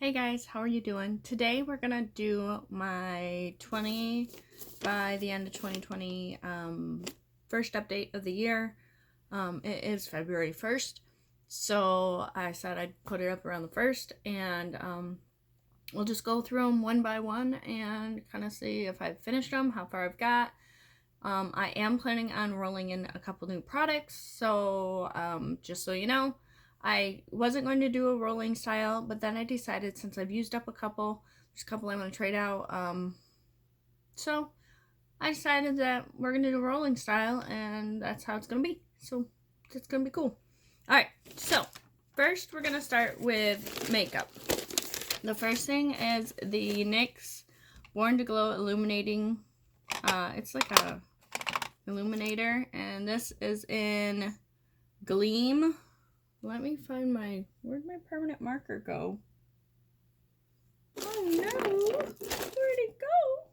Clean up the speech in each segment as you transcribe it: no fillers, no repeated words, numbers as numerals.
Hey guys, how are you doing? Today we're gonna do my 20 by the end of 2020 first update of the year. It is February 1st, so I said I'd put it up around the 1st, and we'll just go through them one by one and kind of see if I've finished them, how far I've got. I am planning on rolling in a couple new products, so just so you know, I wasn't going to do a rolling style, but then I decided since I've used up a couple, there's a couple I'm going to trade out, so I decided that we're going to do a rolling style, and that's how it's going to be, so it's going to be cool. Alright, so first we're going to start with makeup. The first thing is the NYX Born to Glow Illuminating, it's like a illuminator, and this is in Gleam. Let me find where'd my permanent marker go? Oh no, where'd it go?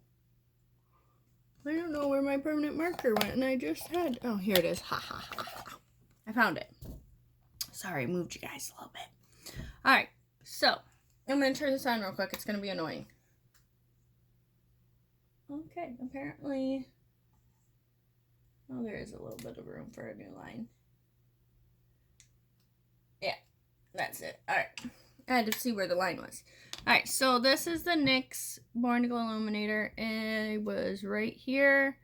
I don't know where my permanent marker went, and I just had, oh, here it is. Ha ha ha ha. I found it. Sorry, I moved you guys a little bit. Alright, so I'm going to turn this on real quick. It's going to be annoying. Okay, apparently, oh, there is a little bit of room for a new line. Yeah, that's it. Alright, I had to see where the line was. Alright, so this is the NYX Born to Glow Illuminator. It was right here,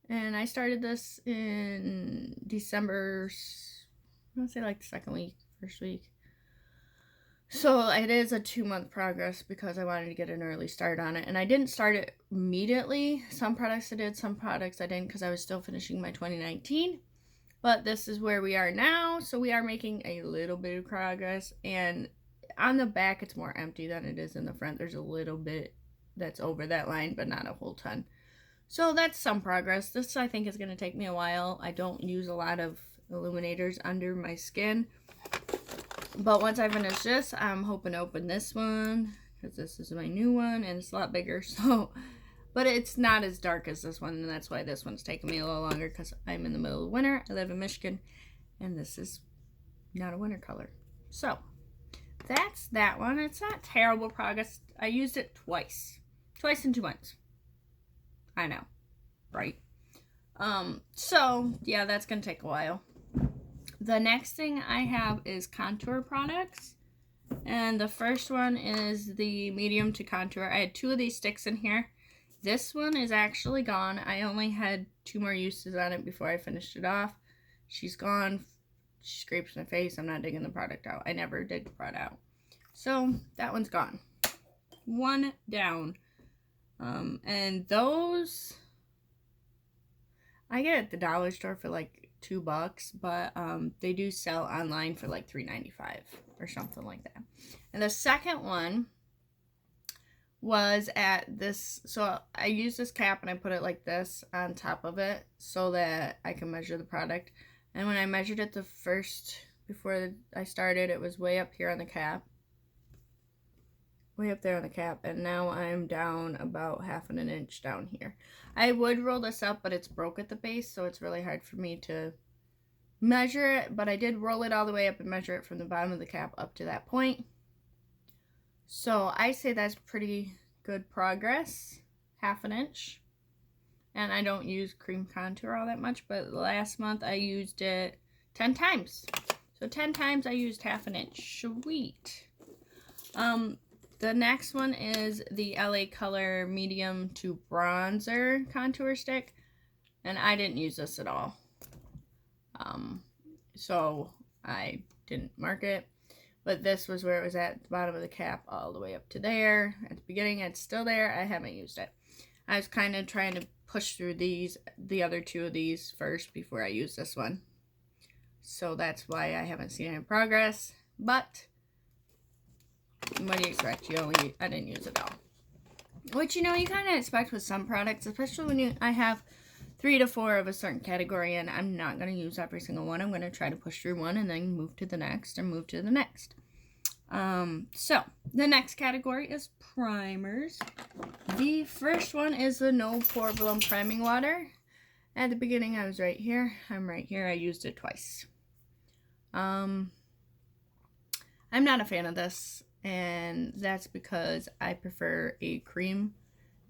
and I started this in December, I want to say like the second week, first week. So it is a 2-month progress because I wanted to get an early start on it. And I didn't start it immediately. Some products I did, some products I didn't because I was still finishing my 2019. But this is where we are now. So we are making a little bit of progress. And on the back, it's more empty than it is in the front. There's a little bit that's over that line, but not a whole ton. So that's some progress. This, I think, is going to take me a while. I don't use a lot of illuminators under my skin. But once I finish this, I'm hoping to open this one, because this is my new one, and it's a lot bigger, so, but it's not as dark as this one, and that's why this one's taking me a little longer, because I'm in the middle of winter. I live in Michigan, and this is not a winter color. So, that's that one. It's not terrible progress. I used it twice in 2 months. I know, right? So, yeah, that's going to take a while. The next thing I have is contour products, and the first one is the medium to contour. I had 2 of these sticks in here. This one is actually gone. I only had 2 more uses on it before I finished it off. She's gone. She scrapes my face. I'm not digging the product out. I never dig the product out. So that one's gone. One down. And those I get at the dollar store for like $2, but they do sell online for like $3.95 or something like that. And the second one was at this, so I use this cap and I put it like this on top of it so that I can measure the product. And when I measured it before I started, it was way up here on the cap, way up there on the cap, and now I'm down about half an inch down here. I would roll this up, but it's broke at the base, so it's really hard for me to measure it, but I did roll it all the way up and measure it from the bottom of the cap up to that point. So I say that's pretty good progress, half an inch. And I don't use cream contour all that much, but last month I used it 10 times. So 10 times I used half an inch. Sweet. The next one is the LA Color Medium to Bronzer Contour Stick. And I didn't use this at all. So I didn't mark it. But this was where it was at the bottom of the cap all the way up to there. At the beginning, it's still there. I haven't used it. I was kind of trying to push through the other 2 of these first before I use this one. So that's why I haven't seen any progress. But what do you expect? I didn't use it all. Which, you know, you kind of expect with some products, especially when I have 3 to 4 of a certain category, and I'm not going to use every single one. I'm going to try to push through one and then move to the next and move to the next. So the next category is primers. The first one is the No Problem Priming Water. At the beginning, I was right here. I'm right here. I used it twice. I'm not a fan of this. and that's because I prefer a cream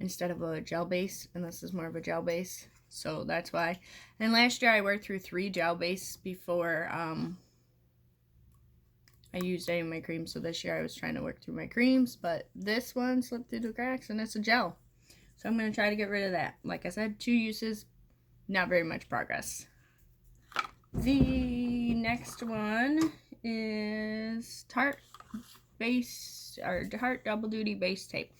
instead of a gel base, and this is more of a gel base, so that's why. And last year I worked through 3 gel bases before I used any of my creams, so this year I was trying to work through my creams, but this one slipped through the cracks and it's a gel. So I'm going to try to get rid of that. Like I said, 2 uses, not very much progress. The next one is Tarte Double Duty Base Tape.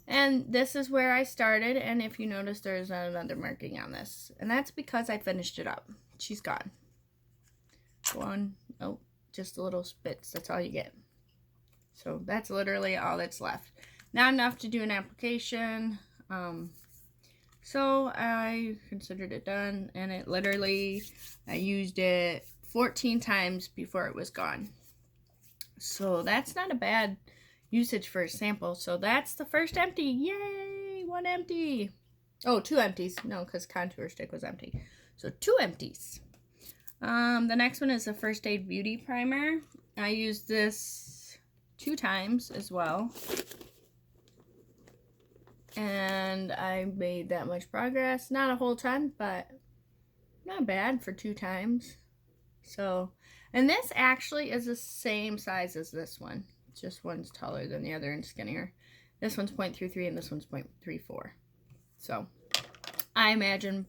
And this is where I started, and if you notice, there's another marking on this. And that's because I finished it up. She's gone. Oh, just a little spits. That's all you get. So that's literally all that's left. Not enough to do an application. So I considered it done, and it literally, I used it 14 times before it was gone. So that's not a bad usage for a sample. So that's the first empty. Yay! 1 empty. Oh, 2 empties. No, because contour stick was empty. So 2 empties. The next one is the First Aid Beauty Primer. I used this 2 times as well. And I made that much progress. Not a whole ton, but not bad for 2 times. So, and this actually is the same size as this one. Just one's taller than the other and skinnier. This one's 0.33 and this one's 0.34. So, I imagine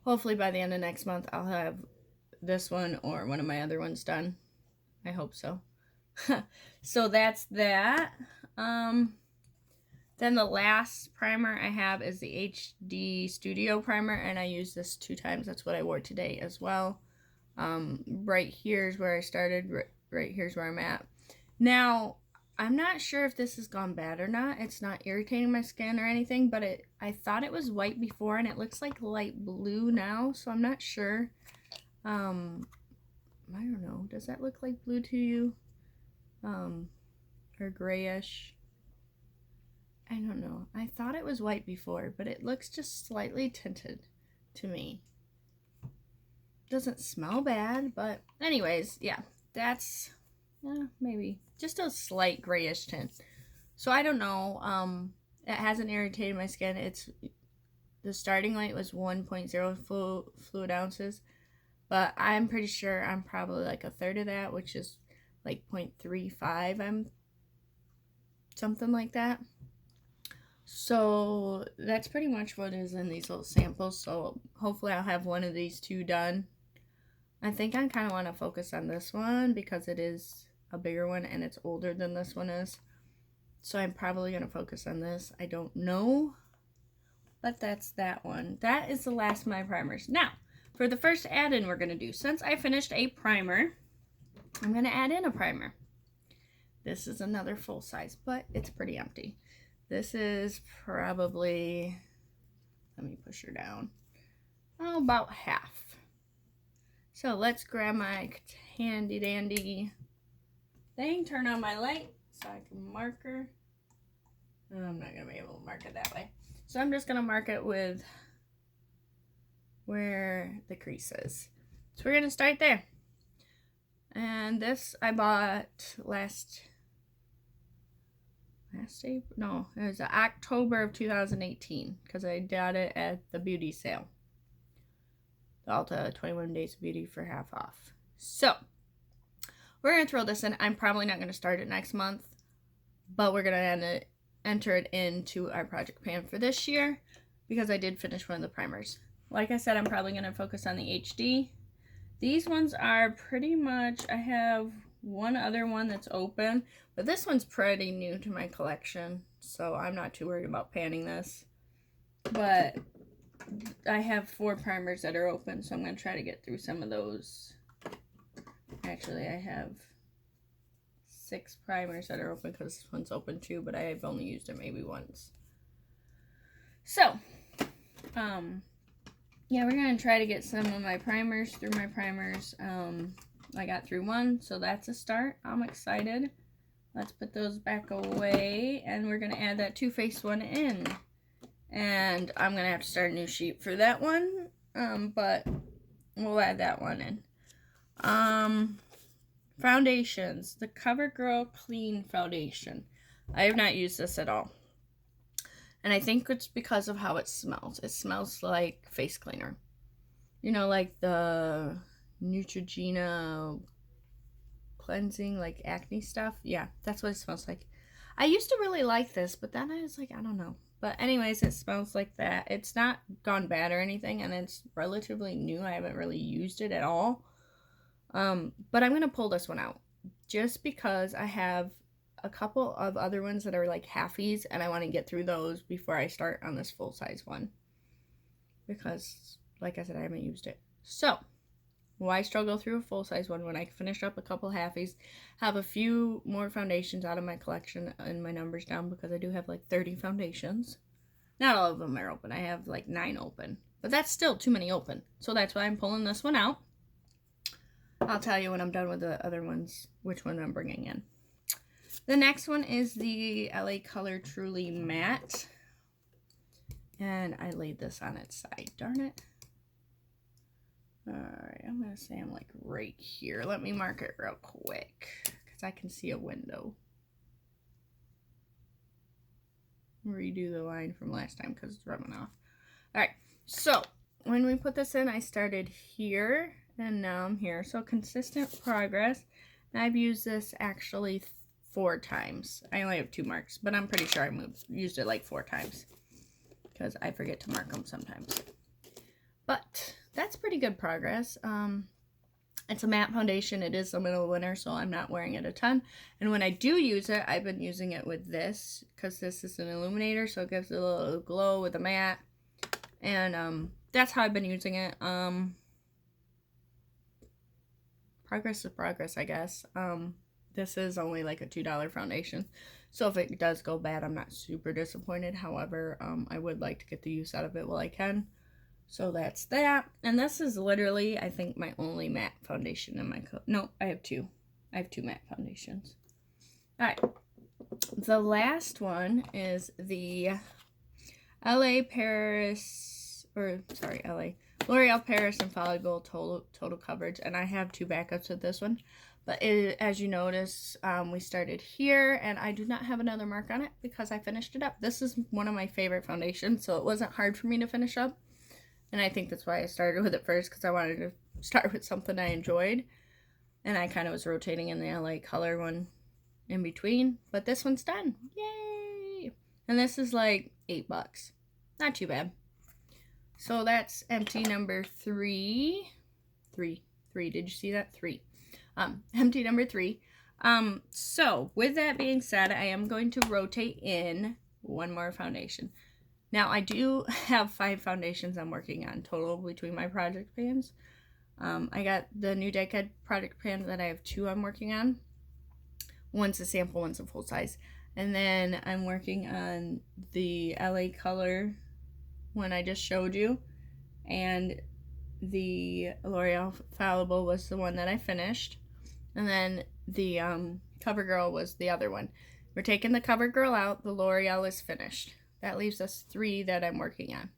hopefully by the end of next month, I'll have this one or one of my other ones done. I hope so. So that's that. Then the last primer I have is the HD Studio Primer, and I used this 2 times. That's what I wore today as well. Right here's where I started. Right here's where I'm at. Now, I'm not sure if this has gone bad or not. It's not irritating my skin or anything, but I thought it was white before, and it looks like light blue now, so I'm not sure. I don't know. Does that look like blue to you? Or grayish? I don't know. I thought it was white before, but it looks just slightly tinted to me. Doesn't smell bad, but anyways, yeah, that's maybe just a slight grayish tint. So I don't know. It hasn't irritated my skin. The starting light was 1.0 fluid ounces, but I'm pretty sure I'm probably like a third of that, which is like 0.35. I'm something like that. So that's pretty much what is in these little samples. So hopefully I'll have one of these 2 done. I think I kind of want to focus on this one because it is a bigger one and it's older than this one is. So I'm probably going to focus on this. I don't know, but that's that one. That is the last of my primers. Now, for the first add-in we're going to do, since I finished a primer, I'm going to add in a primer. This is another full size, but it's pretty empty. This is probably, let me push her down, about half. So let's grab my handy dandy thing, turn on my light so I can mark her. I'm not going to be able to mark it that way. So I'm just going to mark it with where the crease is. So we're going to start there. And this I bought last April? No, it was October of 2018 because I got it at the beauty sale. The Ulta 21 Days of Beauty for half off. So, we're going to throw this in. I'm probably not going to start it next month, but we're going to enter it into our project pan for this year because I did finish one of the primers. Like I said, I'm probably going to focus on the HD. These ones are pretty much, I have one other one that's open, but this one's pretty new to my collection, so I'm not too worried about panning this. But I have 4 primers that are open, so I'm going to try to get through some of those. Actually, I have 6 primers that are open because this one's open too, but I've only used it maybe once. So, yeah, we're going to try to get some of my primers through my primers. I got through one, so that's a start. I'm excited. Let's put those back away, and we're going to add that Too Faced one in. And I'm going to have to start a new sheet for that one, but we'll add that one in. foundations. The CoverGirl Clean Foundation. I have not used this at all. And I think it's because of how it smells. It smells like face cleaner. You know, like the Neutrogena cleansing, like acne stuff. Yeah, that's what it smells like. I used to really like this, but then I was like, I don't know. But anyways, it smells like that. It's not gone bad or anything, and it's relatively new. I haven't really used it at all. But I'm going to pull this one out just because I have a couple of other ones that are like halfies, and I want to get through those before I start on this full-size one. Because, like I said, I haven't used it. So, why struggle through a full-size one when I can finish up a couple halfies, have a few more foundations out of my collection, and my numbers down because I do have like 30 foundations. Not all of them are open. I have like 9 open. But that's still too many open. So that's why I'm pulling this one out. I'll tell you when I'm done with the other ones, which one I'm bringing in. The next one is the LA Color Truly Matte. And I laid this on its side. Darn it. Alright, I'm going to say I'm like right here. Let me mark it real quick because I can see a window. Redo the line from last time because it's rubbing off. Alright, so when we put this in, I started here and now I'm here. So consistent progress. And I've used this actually 4 times. I only have 2 marks, but I'm pretty sure I used it like 4 times because I forget to mark them sometimes. But that's pretty good progress. It's a matte foundation. It is the middle of winter, so I'm not wearing it a ton. And when I do use it, I've been using it with this because this is an illuminator, so it gives it a little glow with the matte. And that's how I've been using it. Progress is progress, I guess. This is only like a $2 foundation, so if it does go bad, I'm not super disappointed. However, I would like to get the use out of it while I can. So that's that. And this is literally, I think, my only matte foundation in my no, I have 2. I have 2 matte foundations. Alright. The last one is the LA Paris, or sorry, LA. L'Oreal Paris Infallible Total Coverage. And I have 2 backups of this one. But as you notice, we started here, and I do not have another mark on it because I finished it up. This is one of my favorite foundations, so it wasn't hard for me to finish up. And I think that's why I started with it first, because I wanted to start with something I enjoyed. And I kind of was rotating in the LA Color one in between. But this one's done. Yay! And this is like $8. Not too bad. So that's empty number 3. 3. Did you see that? 3. Empty number 3. So with that being said, I am going to rotate in one more foundation. Now, I do have 5 foundations I'm working on total between my project pans. I got the new Decade project pan that I have 2 I'm working on. One's a sample, one's a full size. And then I'm working on the LA Color one I just showed you. And the L'Oreal Fallible was the one that I finished. And then the CoverGirl was the other one. We're taking the CoverGirl out. The L'Oreal is finished. That leaves us 3 that I'm working on.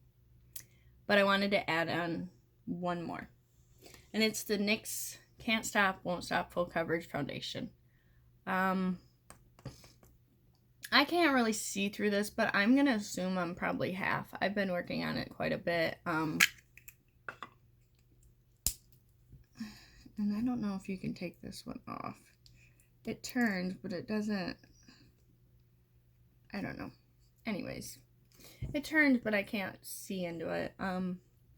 But I wanted to add on one more. And it's the NYX Can't Stop, Won't Stop Full Coverage Foundation. I can't really see through this, but I'm going to assume I'm probably half. I've been working on it quite a bit. And I don't know if you can take this one off. It turns, but it doesn't. I don't know. Anyways, it turns, but I can't see into it. I'll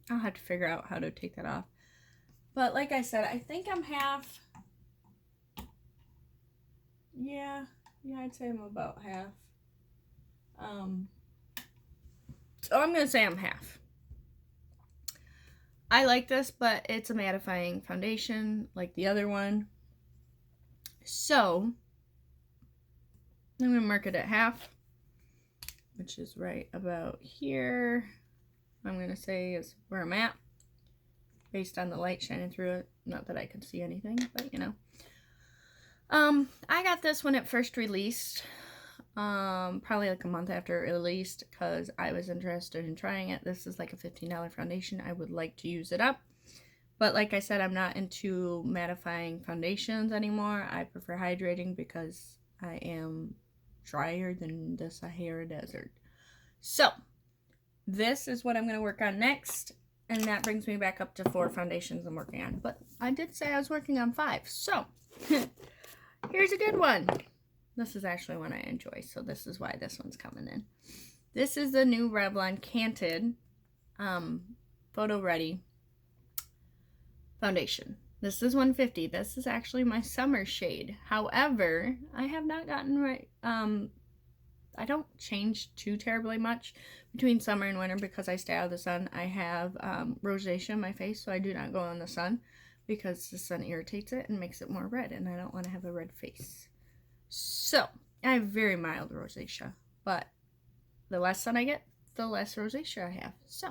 have to figure out how to take that off. But like I said, I think I'm half. Yeah, I'd say I'm about half. So I'm gonna say I'm half. I like this, but it's a mattifying foundation like the other one. So I'm gonna mark it at half, which is right about here. I'm gonna say is where I'm at, based on the light shining through it. Not that I can see anything, but you know. I got this when it first released, probably like a month after it released, because I was interested in trying it. This is like a $15 foundation. I would like to use it up, But like I said, I'm not into mattifying foundations anymore. I prefer hydrating because I am drier than the Sahara Desert. So, this is what I'm going to work on next. And that brings me back up to 4 foundations I'm working on. But I did say I was working on 5. So, here's a good one. This is actually one I enjoy. So, this is why this one's coming in. This is the new Revlon Canted Photo Ready foundation. This is 150. This is actually my summer shade. However, I have not gotten right. I don't change too terribly much between summer and winter because I stay out of the sun. I have rosacea in my face, so I do not go in the sun because the sun irritates it and makes it more red, and I don't want to have a red face. So, I have very mild rosacea, but the less sun I get, the less rosacea I have. So,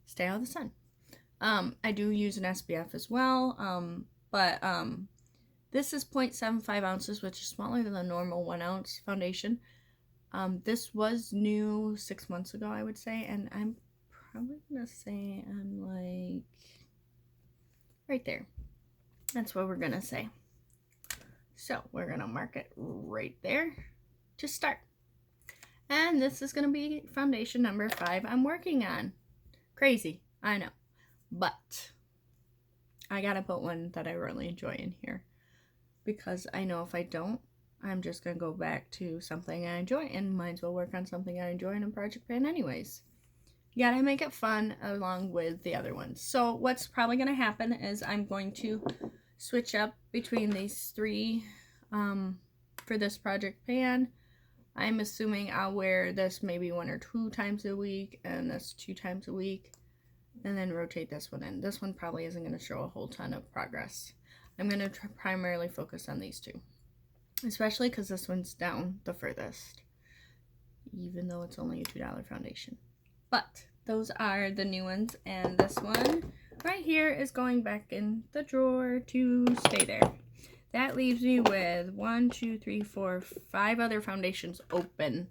stay out of the sun. I do use an SPF as well, but this is 0.75 ounces, which is smaller than the normal 1 ounce foundation. This was new 6 months ago, I would say, and I'm probably gonna say I'm like right there. That's what we're gonna say. So we're gonna mark it right there to start. And this is gonna be foundation number 5 I'm working on. Crazy, I know. But I gotta put one that I really enjoy in here because I know if I don't, I'm just gonna go back to something I enjoy and might as well work on something I enjoy in a project pan anyways. You gotta make it fun along with the other ones. So what's probably gonna happen is I'm going to switch up between these 3 for this project pan. I'm assuming I'll wear this maybe 1 or 2 times a week and this 2 times a week. And then rotate this one in. This one probably isn't going to show a whole ton of progress. I'm going to primarily focus on these 2. Especially because this one's down the furthest. Even though it's only a $2 foundation. But those are the new ones. And this one right here is going back in the drawer to stay there. That leaves me with 1, 2, 3, 4, 5 other foundations open.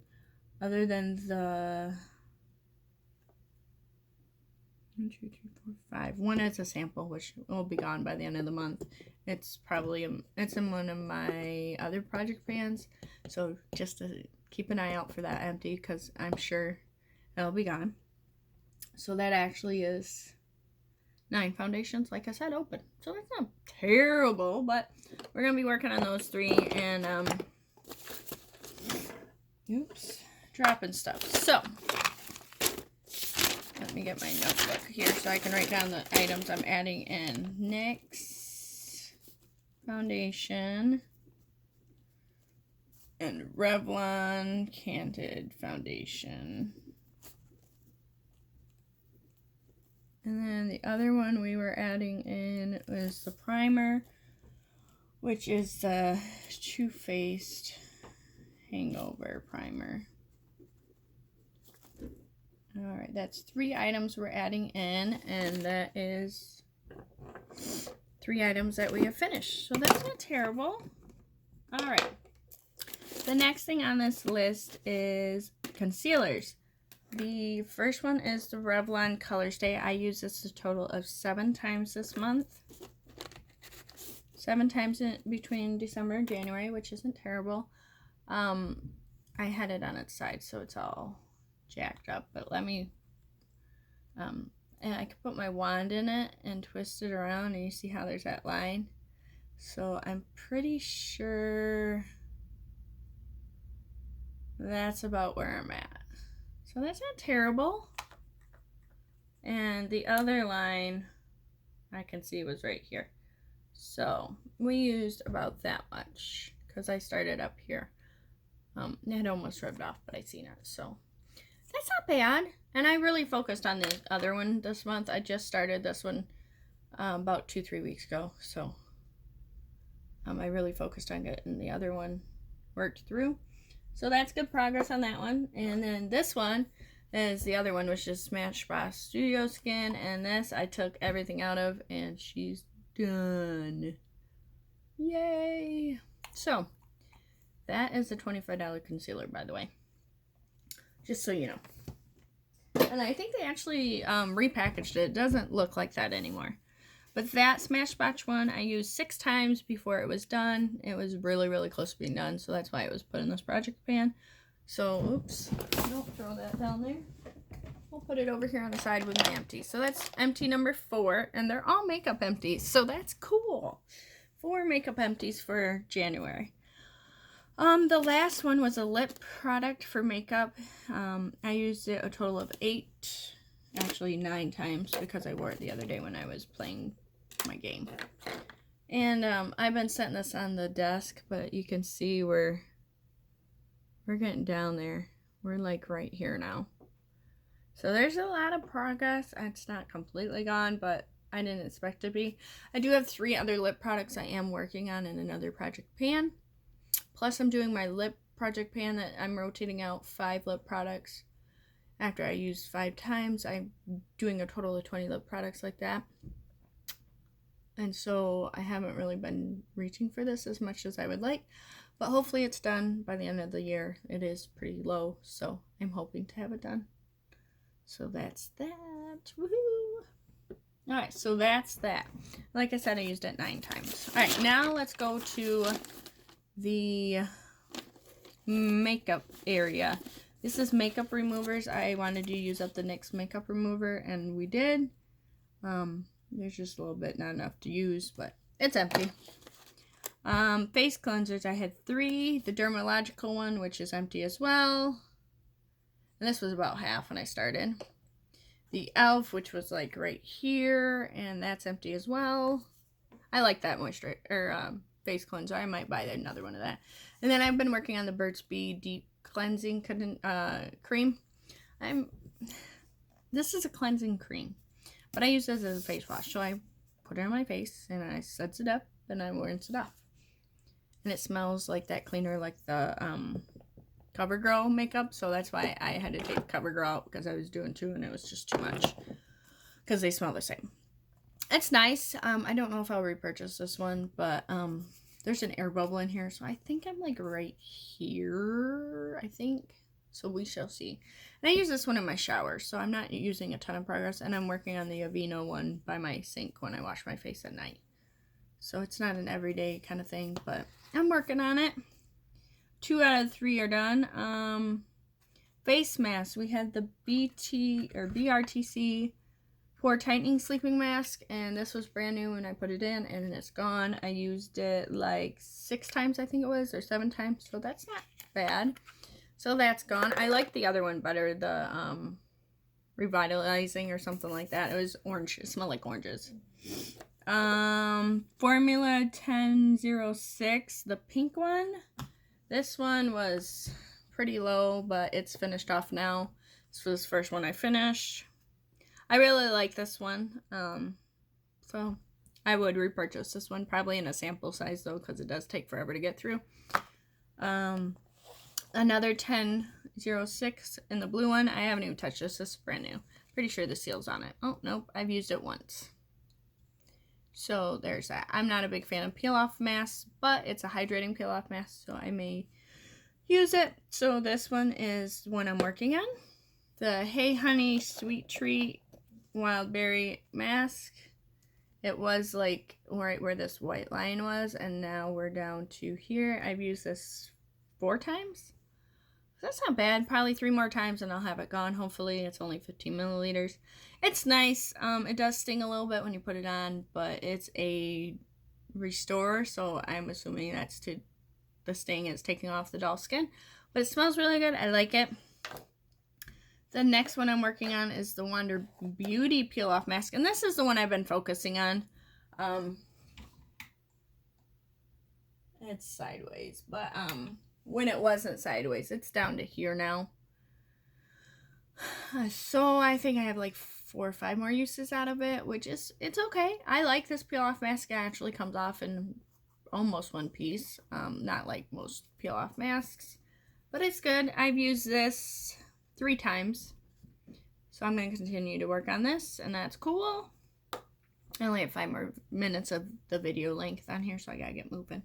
Other than the 1, 2, 3, 4, 5. One is a sample, which will be gone by the end of the month. It's probably it's in one of my other project pans, so just to keep an eye out for that empty because I'm sure it'll be gone. So that actually is 9 foundations, like I said, open. So that's not terrible, but we're gonna be working on those 3 and oops, dropping stuff. So. Let me get my notebook here so I can write down the items I'm adding in. NYX foundation and Revlon Canted foundation. And then the other one we were adding in was the primer, which is the Too Faced Hangover Primer. Alright, that's 3 items we're adding in, and that is 3 items that we have finished. So that's not terrible. Alright. The next thing on this list is concealers. The first one is the Revlon Color Stay. I use this a total of 7 times this month. 7 times in between December and January, which isn't terrible. I had it on its side, so it's all jacked up, but let me and I can put my wand in it and twist it around, and you see how there's that line. So I'm pretty sure that's about where I'm at. So that's not terrible. And the other line I can see was right here. So we used about that much because I started up here. It almost rubbed off, but I seen it, so that's not bad. And I really focused on the other one this month. I just started this one about 2-3 weeks ago, so I really focused on getting the other one worked through. So that's good progress on that one. And then this one is the other one, which is Smashbox Studio Skin, and this I took everything out of, and she's done. Yay! So that is a $25 concealer, by the way, just so you know. And I think they actually repackaged it. It doesn't look like that anymore. But that Smashbox one I used 6 times before it was done. It was really, really close to being done, so that's why it was put in this project pan. So, oops, don't throw that down there. We'll put it over here on the side with my empty. So that's empty number 4, and they're all makeup empties, so that's cool. 4 makeup empties for January. The last one was a lip product for makeup. I used it a total of 8, actually 9 times, because I wore it the other day when I was playing my game. And I've been setting this on the desk, but you can see we're getting down there. We're like right here now. So there's a lot of progress. It's not completely gone, but I didn't expect it to be. I do have 3 other lip products I am working on in another project pan. Plus I'm doing my lip project pan that I'm rotating out 5 lip products. After I use 5 times, I'm doing a total of 20 lip products like that. And so I haven't really been reaching for this as much as I would like. But hopefully it's done by the end of the year. It is pretty low, so I'm hoping to have it done. So that's that. Woohoo! Alright, so that's that. Like I said, I used it 9 times. Alright, now let's go to the makeup area. This is makeup removers. I wanted to use up the NYX makeup remover, and we did. There's just a little bit, not enough to use, but it's empty. Face cleansers, I had 3. The Dermalogical one, which is empty as well. And this was about half when I started. The e.l.f., which was like right here, and that's empty as well. I like that face cleanser. I might buy another one of that. And then I've been working on the Burt's Bee Deep Cleansing Cream. This is a cleansing cream, but I use this as a face wash. So I put it on my face, and I suds it up, and I rinse it off. And it smells like that cleaner, like the CoverGirl makeup. So that's why I had to take CoverGirl out, because I was doing 2, and it was just too much. Because they smell the same. It's nice. I don't know if I'll repurchase this one, but there's an air bubble in here, so I think I'm like right here, I think. So we shall see. And I use this one in my shower, so I'm not using a ton of progress, and I'm working on the Aveeno one by my sink when I wash my face at night. So it's not an everyday kind of thing, but I'm working on it. 2 out of 3 are done. Face mask. We had the BRTC Pore Tightening Sleeping Mask, and this was brand new when I put it in, and it's gone. I used it like 6 times, I think it was, or 7 times, so that's not bad. So that's gone. I like the other one better, the Revitalizing or something like that. It was orange. It smelled like oranges. Formula 1006, the pink one. This one was pretty low, but it's finished off now. This was the first one I finished. I really like this one, so I would repurchase this one, probably in a sample size though, because it does take forever to get through. Another 1006 in the blue one. I haven't even touched this. This is brand new. Pretty sure the seal's on it. Oh, nope, I've used it once. So there's that. I'm not a big fan of peel-off masks, but it's a hydrating peel-off mask, so I may use it. So this one is one I'm working on. The Hey Honey Sweet Treat Wild Berry Mask. It was like right where this white line was, and now we're down to here. I've used this 4 times. That's not bad. Probably 3 more times and I'll have it gone. Hopefully. It's only 15 milliliters. It's nice. It does sting a little bit when you put it on, but it's a restore, so I'm assuming that's to the sting is taking off the dull skin. But it smells really good. I like it. The next one I'm working on is the Wander Beauty Peel Off Mask, and this is the one I've been focusing on. It's sideways, but when it wasn't sideways, it's down to here now. So I think I have like 4 or 5 more uses out of it, which is, it's okay. I like this peel off mask. It actually comes off in almost one piece. Not like most peel off masks, but it's good. I've used this 3 times. So I'm going to continue to work on this, and that's cool. I only have 5 more minutes of the video length on here, so I gotta get moving.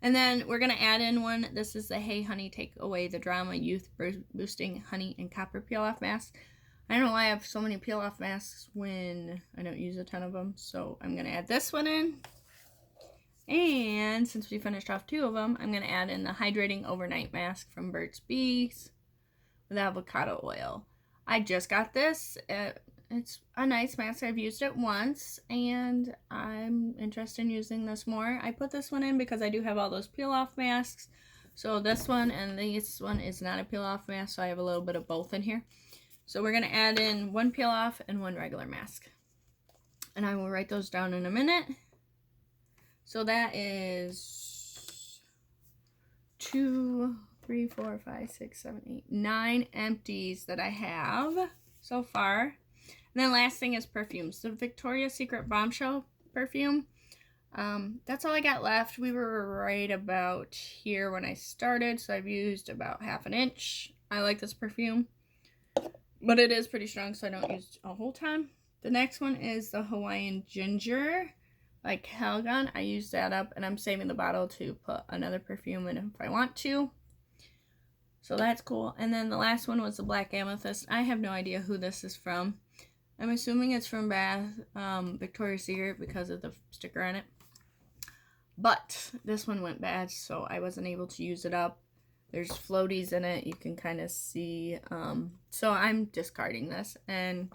And then we're going to add in one. This is the Hey Honey Take Away the Drama Youth Boosting Honey and Copper Peel Off Mask. I don't know why I have so many peel off masks when I don't use a ton of them. So I'm going to add this one in. And since we finished off 2 of them, I'm going to add in the Hydrating Overnight Mask from Burt's Bees with avocado oil. I just got this. It's a nice mask. I've used it once, and I'm interested in using this more. I put this one in because I do have all those peel-off masks. So this one and this one is not a peel-off mask, so I have a little bit of both in here. So we're going to add in 1 peel-off and 1 regular mask. And I will write those down in a minute. So that is 2, 3, 4, 5, 6, 7, 8, 9 empties that I have so far. And then last thing is perfumes. The Victoria's Secret Bombshell perfume. That's all I got left. We were right about here when I started, so I've used about 1/2 inch. I like this perfume, but it is pretty strong, so I don't use a whole ton. The next one is the Hawaiian Ginger by Calgon. I used that up, and I'm saving the bottle to put another perfume in if I want to. So that's cool. And then the last one was the Black Amethyst. I have no idea who this is from. I'm assuming it's from Victoria's Secret because of the sticker on it. But this one went bad, so I wasn't able to use it up. There's floaties in it, you can kind of see. So I'm discarding this, and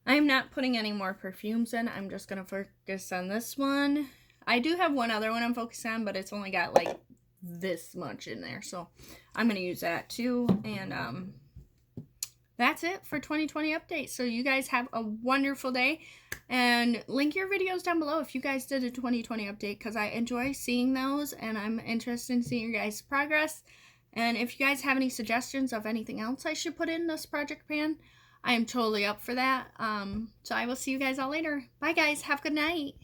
I'm not putting any more perfumes in. I'm just going to focus on this one. I do have one other one I'm focused on, but it's only got like this much in there. So I'm going to use that too. And that's it for 2020 update. So you guys have a wonderful day. And link your videos down below if you guys did a 2020 update, because I enjoy seeing those and I'm interested in seeing your guys' progress. And if you guys have any suggestions of anything else I should put in this project pan, I am totally up for that. So I will see you guys all later. Bye guys. Have a good night.